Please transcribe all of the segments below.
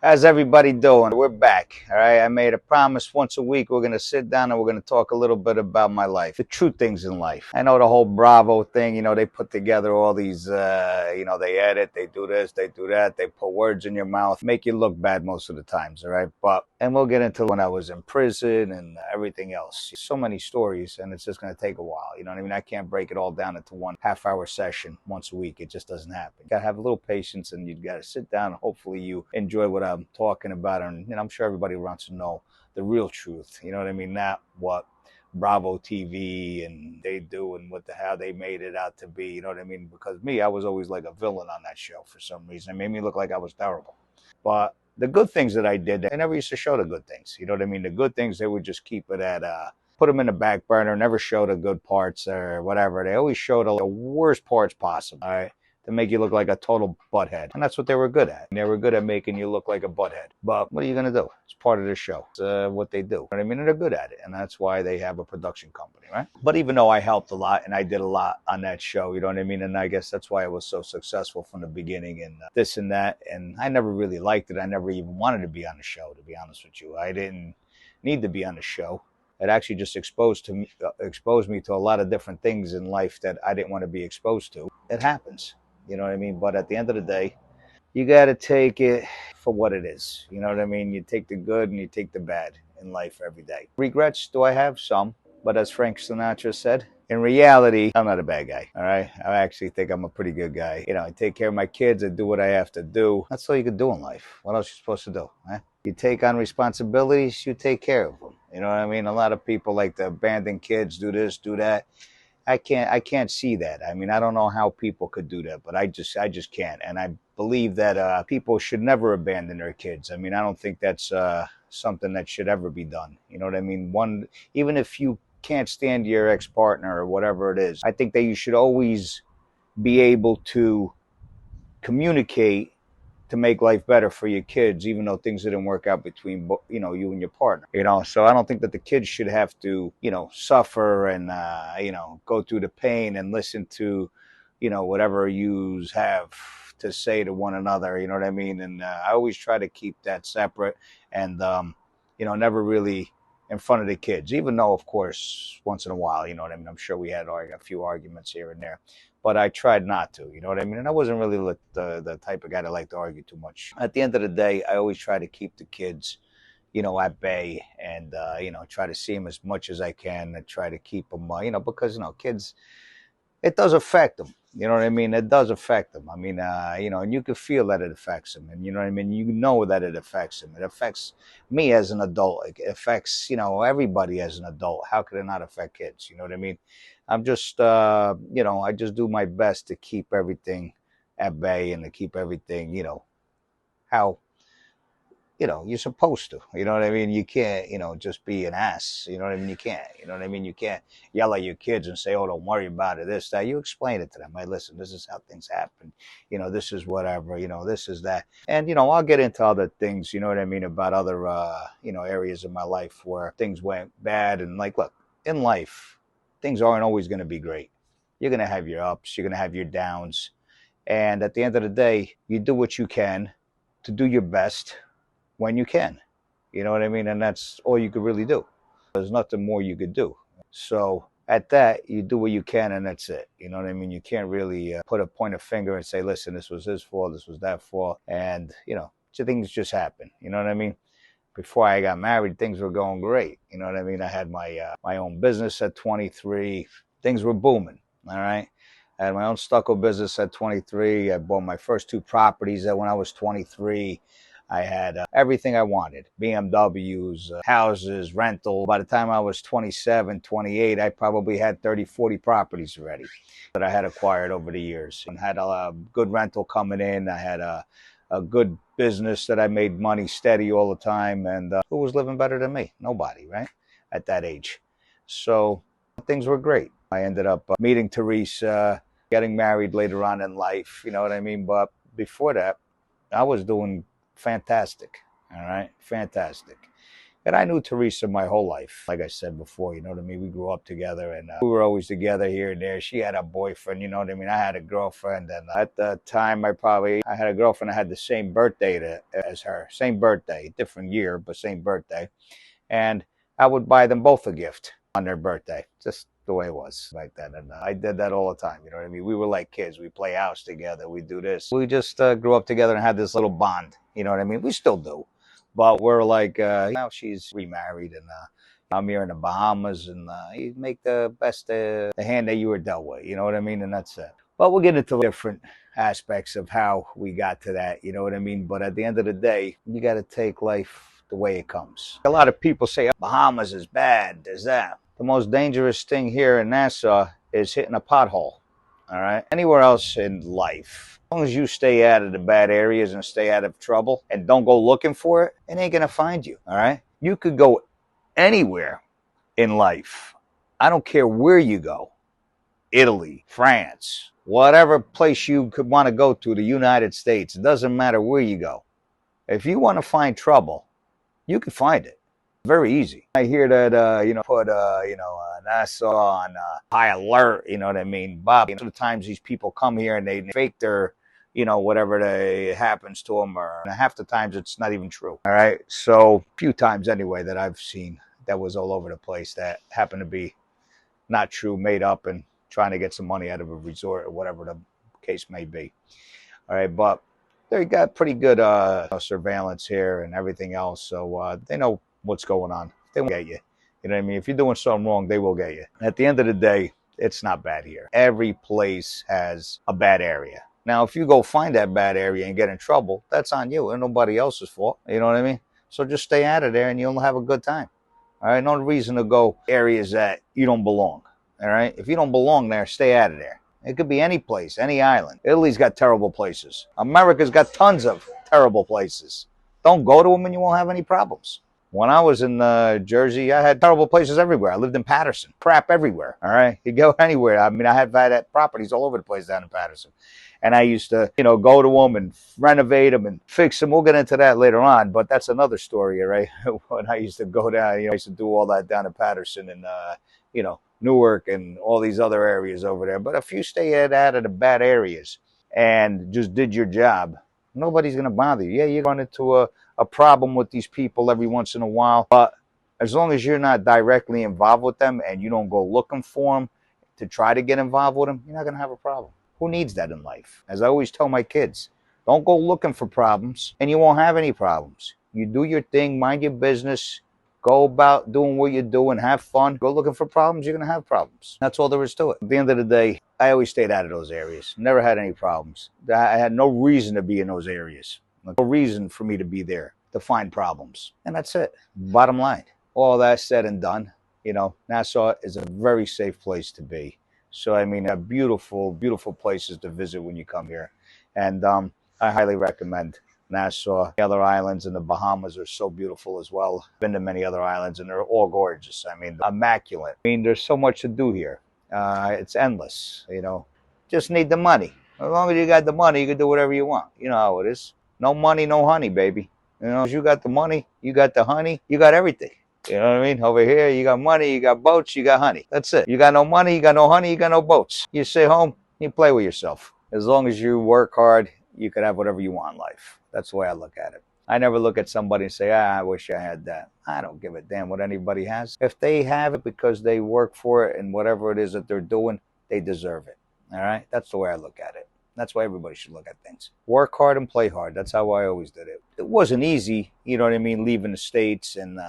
How's everybody doing? We're back. All right. I made a promise once a week. We're going to sit down and we're going to talk a little bit about my life, the true things in life. I know the whole Bravo thing, they put together all these, they edit, they do this, they do that. They put words in your mouth, make you look bad most of the times. All right. And we'll get into when I was in prison and everything else. So many stories, and it's just going to take a while. You know what I mean? I can't break it all down into one half-hour session once a week. It just doesn't happen. You got to have a little patience, and you got to sit down and hopefully you enjoy what I'm talking about. And I'm sure everybody wants to know the real truth. You know what I mean? Not what Bravo TV and they do and how they made it out to be. You know what I mean? Because me, I was always like a villain on that show for some reason. It made me look like I was terrible. But the good things that I did, they never used to show the good things. You know what I mean? The good things, they would just keep it at, put them in the back burner, never show the good parts or whatever. They always showed the worst parts possible, all right, to make you look like a total butthead. And that's what they were good at. They were good at making you look like a butthead. But what are you going to do? It's part of the show. It's what they do. You know what I mean? And they're good at it. And that's why they have a production company, right? But even though I helped a lot and I did a lot on that show, you know what I mean? And I guess that's why it was so successful from the beginning and this and that. And I never really liked it. I never even wanted to be on the show, to be honest with you. I didn't need to be on the show. It actually just exposed me to a lot of different things in life that I didn't want to be exposed to. It happens. You know what I mean? But at the end of the day, you got to take it for what it is. You know what I mean? You take the good and you take the bad in life every day. Regrets, do I have? Some. But as Frank Sinatra said, in reality, I'm not a bad guy, all right? I actually think I'm a pretty good guy. I take care of my kids. I do what I have to do. That's all you can do in life. What else are you supposed to do? Huh? You take on responsibilities, you take care of them. You know what I mean? A lot of people like to abandon kids, do this, do that. I can't see that. I mean, I don't know how people could do that, but I just can't. And I believe that people should never abandon their kids. I mean, I don't think that's something that should ever be done. You know what I mean? Even if you can't stand your ex-partner or whatever it is, I think that you should always be able to communicate to make life better for your kids, even though things didn't work out between you and your partner. So I don't think that the kids should have to suffer and go through the pain and listen to whatever you have to say to one another. You know what I mean? And I always try to keep that separate and never really in front of the kids, even though, of course, once in a while, you know what I mean? I'm sure we had a few arguments here and there, but I tried not to, you know what I mean? And I wasn't really the type of guy that liked to argue too much. At the end of the day, I always try to keep the kids, at bay and, try to see them as much as I can and try to keep them, because, kids, it does affect them. You know what I mean? It does affect them. I mean, and you can feel that it affects them. And you know what I mean? You know that it affects them. It affects me as an adult. It affects, everybody as an adult. How could it not affect kids? You know what I mean? I'm just, I just do my best to keep everything at bay and to keep everything, how you're supposed to. You know what I mean? You can't, just be an ass. You know what I mean? You can't. You know what I mean? You can't yell at your kids and say, oh, don't worry about it, this, that. You explain it to them. Hey, listen, this is how things happen. This is whatever, this is that. And, I'll get into other things, you know what I mean, about other, areas of my life where things went bad. And like, look, in life, things aren't always going to be great. You're going to have your ups. You're going to have your downs. And at the end of the day, you do what you can to do your best when you can. You know what I mean? And that's all you could really do. There's nothing more you could do. So at that, you do what you can and that's it. You know what I mean? You can't really point a finger and say, listen, this was his fault, this was that fault. And, things just happen. You know what I mean? Before I got married, things were going great. You know what I mean? I had my own business at 23. Things were booming, all right? I had my own stucco business at 23. I bought my first 2 properties when I was 23. I had everything I wanted, BMWs, houses, rental. By the time I was 27, 28, I probably had 30, 40 properties already that I had acquired over the years. And had a good rental coming in. I had a good business that I made money steady all the time. And who was living better than me? Nobody, right? At that age. So things were great. I ended up meeting Teresa, getting married later on in life. You know what I mean? But before that, I was doing fantastic. All right. Fantastic. And I knew Teresa my whole life. Like I said before, you know what I mean? We grew up together, and we were always together here and there. She had a boyfriend, you know what I mean? I had a girlfriend, and at the time I had a girlfriend that had the same birthday as her. Same birthday, different year, but same birthday. And I would buy them both a gift on their birthday. Just the way it was back then. And I did that all the time. You know what I mean? We were like kids. We play house together. We do this. We just grew up together and had this little bond. You know what I mean? We still do. But we're like, now she's remarried, and I'm here in the Bahamas, and you make the best the hand that you were dealt with. You know what I mean? And that's it. But we'll get into different aspects of how we got to that. You know what I mean? But at the end of the day, you got to take life the way it comes. A lot of people say, Bahamas is bad. There's that. The most dangerous thing here in Nassau is hitting a pothole, all right? Anywhere else in life, as long as you stay out of the bad areas and stay out of trouble and don't go looking for it, it ain't gonna find you, all right? You could go anywhere in life. I don't care where you go. Italy, France, whatever place you could want to go to, the United States, it doesn't matter where you go. If you want to find trouble, you can find it. Very easy. I hear that, put, Nassau on high alert, you know what I mean? Bob, sometimes these people come here and they fake their, whatever happens to them, or half the times it's not even true. All right. So a few times anyway that I've seen that was all over the place that happened to be not true, made up, and trying to get some money out of a resort or whatever the case may be. All right. But they got pretty good surveillance here and everything else. So they know what's going on. They won't get you. You know what I mean? If you're doing something wrong, they will get you. At the end of the day, it's not bad here. Every place has a bad area. Now, if you go find that bad area and get in trouble, that's on you. It's nobody else's fault. You know what I mean? So just stay out of there and you'll have a good time. All right? No reason to go areas that you don't belong. All right? If you don't belong there, stay out of there. It could be any place, any island. Italy's got terrible places. America's got tons of terrible places. Don't go to them and you won't have any problems. When I was in Jersey, I had terrible places everywhere. I lived in Patterson. Crap everywhere, all right? You go anywhere. I mean, I had properties all over the place down in Patterson. And I used to, go to them and renovate them and fix them. We'll get into that later on, but that's another story, right? When I used to go down, I used to do all that down in Patterson and, Newark and all these other areas over there. But if you stay out of the bad areas and just did your job, nobody's going to bother you. Yeah, you run into a problem with these people every once in a while, but as long as you're not directly involved with them and you don't go looking for them to try to get involved with them, you're not going to have a problem. Who needs that in life? As I always tell my kids, don't go looking for problems and you won't have any problems. You do your thing, mind your business, go about doing what you do and have fun. Go looking for problems, you're going to have problems. That's all there is to it. At the end of the day, I always stayed out of those areas. Never had any problems. I had no reason to be in those areas. No reason for me to be there to find problems. And that's it. Bottom line. All that said and done, Nassau is a very safe place to be. So, I mean, beautiful, beautiful places to visit when you come here. And I highly recommend Nassau. The other islands in the Bahamas are so beautiful as well. I've been to many other islands and they're all gorgeous. I mean, immaculate. I mean, there's so much to do here. It's endless, Just need the money. As long as you got the money, you can do whatever you want. You know how it is. No money, no honey, baby. If you got the money, you got the honey, you got everything. You know what I mean? Over here, you got money, you got boats, you got honey. That's it. You got no money, you got no honey, you got no boats. You stay home, you play with yourself. As long as you work hard, you can have whatever you want in life. That's the way I look at it. I never look at somebody and say, I wish I had that. I don't give a damn what anybody has. If they have it because they work for it and whatever it is that they're doing, they deserve it. All right? That's the way I look at it. That's why everybody should look at things. Work hard and play hard. That's how I always did it. It wasn't easy, leaving the States and,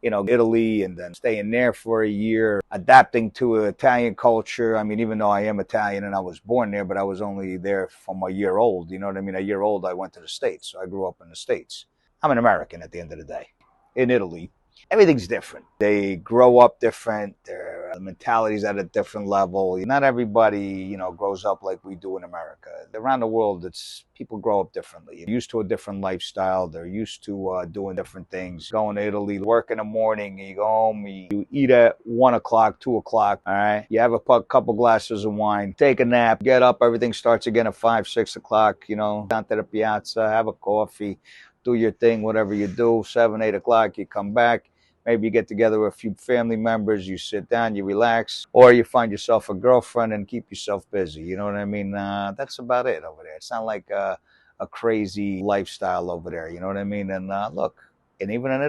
Italy and then staying there for a year, adapting to Italian culture. I mean, even though I am Italian and I was born there, but I was only there from a year old. You know what I mean? A year old, I went to the States. So I grew up in the States. I'm an American at the end of the day. In Italy, everything's different. They grow up different. Their mentality's at a different level. Not everybody, grows up like we do in America. Around the world, people grow up differently. They're used to a different lifestyle. They're used to doing different things. Going to Italy, work in the morning, you go home, you eat at 1 o'clock, 2 o'clock, all right? You have a couple glasses of wine, take a nap, get up, everything starts again at 5, 6 o'clock, down to the piazza, have a coffee, do your thing, whatever you do, 7, 8 o'clock, you come back. Maybe you get together with a few family members, you sit down, you relax, or you find yourself a girlfriend and keep yourself busy. You know what I mean? That's about it over there. It's not like a crazy lifestyle over there. You know what I mean? And look, and even in Italy,